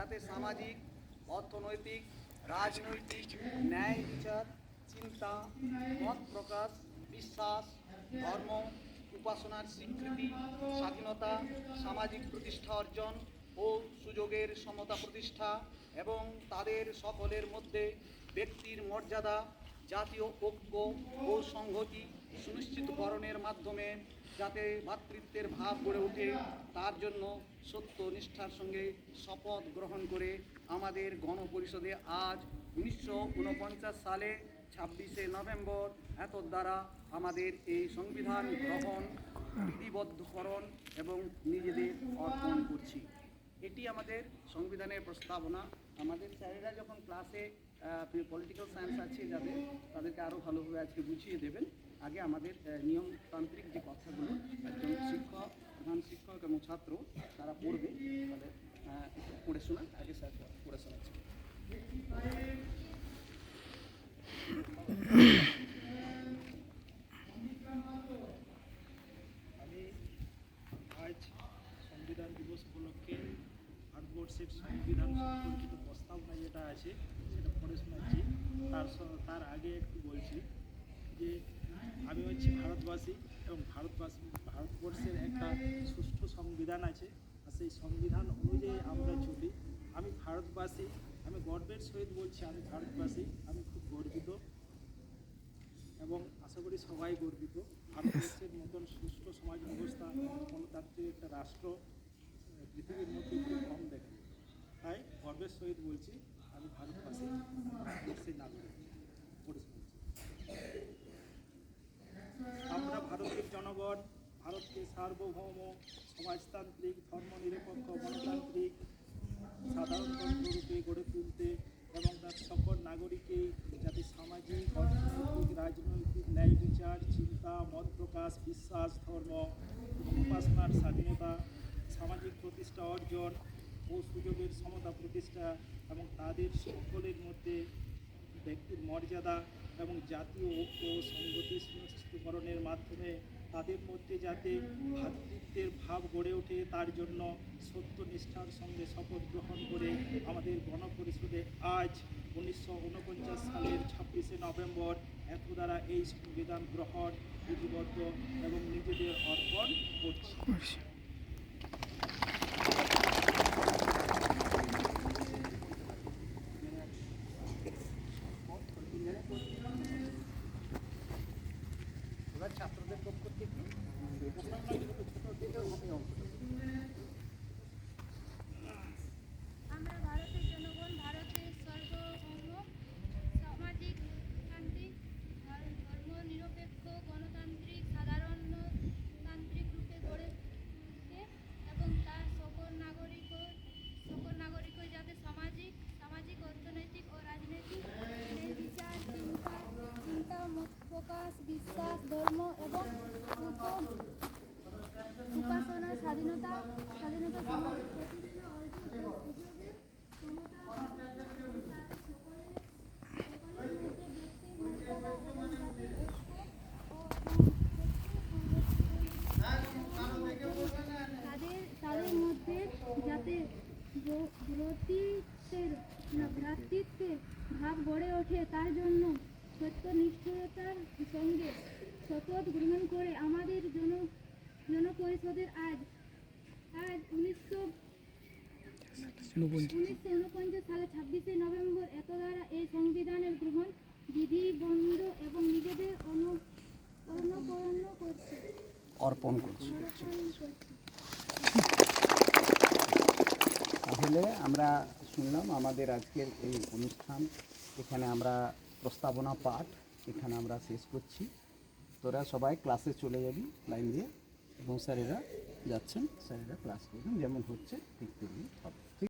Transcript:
যাতে সামাজিক, অর্থনৈতিক, রাজনৈতিক, ন্যায় বিচার, চিন্তা, মত প্রকাশ, বিশ্বাস, ধর্ম, উপাসনার স্বীকৃতি, স্বাধীনতা, সামাজিক প্রতিষ্ঠা অর্জন ও সুযোগের সমতা প্রতিষ্ঠা এবং তাদের সকলের মধ্যে ব্যক্তির মর্যাদা, জাতীয় ঐক্য ও সংহতি সুনিশ্চিতকরণের মাধ্যমে যাতে ভ্রাতৃত্বের ভাব গড়ে ওঠে তার জন্য সত্য নিষ্ঠার সঙ্গে শপথ গ্রহণ করে আমাদের গণপরিষদে আজ 1949 সালে 26শে নভেম্বর এত দ্বারা আমাদের এই সংবিধান গ্রহণ, বিধিবদ্ধকরণ এবং নিজেদের অর্পণ করছি। এটি আমাদের সংবিধানের প্রস্তাবনা। আমাদের স্যারেরা যখন ক্লাসে পলিটিক্যাল সায়েন্স আছে যাদের, তাদেরকে আরও ভালোভাবে আজকে বুঝিয়ে দেবেন। আগে আমাদের নিয়মতান্ত্রিক যে কথাগুলো একজন শিক্ষক, প্রধান শিক্ষক এবং ছাত্র তারা পড়বে, তাহলে পড়ে শোনা আগে স্যার পড়ে শোনাচ্ছি। আমি আজ সংবিধান দিবস উপলক্ষে ভারতবর্ষের সংবিধান সম্পর্কিত প্রস্তাবনা যেটা আছে সেটা পড়ে শোনাচ্ছি। তার আগে একটু বলছি যে আমি হচ্ছি ভারতবাসী এবং ভারতবর্ষের একটা সুষ্ঠু সংবিধান আছে, আর সেই সংবিধান অনুযায়ী আমরা চলি। আমি ভারতবাসী, আমি গর্বের সহিত বলছি আমি ভারতবাসী, আমি খুব গর্বিত এবং আশা করি সবাই গর্বিত। ভারতবর্ষের মতন সুষ্ঠু সমাজ ব্যবস্থা, গণতান্ত্রিক একটা রাষ্ট্র পৃথিবীর মধ্যে খুব কম দেখে। তাই গর্বের সহিত বলছি আমি ভারতবাসী, ভারতবর্ষের নাগরিক। আমরা ভারতের জনগণ ভারতকে সার্বভৌম, সমাজতান্ত্রিক, ধর্মনিরপেক্ষ, গণতান্ত্রিক সাধারণতন্ত্ররূপে গড়ে তুলতে এবং তার সকল নাগরিককে যাতে সামাজিক, অর্থনৈতিক, রাজনৈতিক, ন্যায় বিচার, চিন্তা, মত প্রকাশ, বিশ্বাস, ধর্ম এবং উপাসনার স্বাধীনতা, সামাজিক প্রতিষ্ঠা অর্জন ও সুযোগের সমতা প্রতিষ্ঠা এবং তাদের সকলের মধ্যে ব্যক্তির মর্যাদা এবং জাতীয় ঐক্য ও সংহতি সুনিশ্চিতকরণের মাধ্যমে তাদের মধ্যে যাতে ভ্রাতৃত্বের ভাব গড়ে ওঠে তার জন্য সত্যনিষ্ঠার সঙ্গে শপথ গ্রহণ করে আমাদের গণপরিষদে আজ 1949 সালের 26শে নভেম্বর এত দ্বারা এই সংবিধান গ্রহণ, বিধিবদ্ধ এবং নিজেদের অর্পণ করছি। এবার ছাত্রদের পক্ষ থেকে আমরা ভারতের জনগণ ভারতের সার্বভৌম, সামাজিক তান্ত্রিক, ধর্মনিরপেক্ষ, গণতান্ত্রিক, সাধারণতান্ত্রিক রূপে গড়ে তুলতে এবং তার সকল নাগরিক যাতে সামাজিক, অর্থনৈতিক ও রাজনৈতিক ন্যায় বিচার, চিন্তা, মত প্রকাশ, বিশ্বাস, ধর্ম এবং উপাসনার স্বাধীনতা, সামাজিক প্রতিষ্ঠা অর্জন ও সুযোগের সমতা সকলের মধ্যে ব্যক্তির মর্যাদা এবং জাতির তাদের মধ্যে যাতে ভ্রাতৃত্বের ভাব গড়ে ওঠে তার জন্য সত্যনিষ্ঠতার সঙ্গে শপথ গ্রহণ করে আমাদের জনপরিষদের আজ 1949 সালে 26শে নভেম্বর এত দ্বারা এই সংবিধানের গ্রহণ, বিধিবদ্ধ এবং নিজেদের অর্পণ করছি। তাহলে আমরা শুনলাম আমাদের আজকের এই অনুষ্ঠান, এখানে আমরা প্রস্তাবনা পাঠ এখানে আমরা শেষ করছি। তোরা সবাই ক্লাসে চলে যাবি লাইন দিয়ে, এবং স্যারেরা যাচ্ছেন, স্যারেরা ক্লাস করবেন, যেমন হচ্ছে ঠিক তেমনি হবে।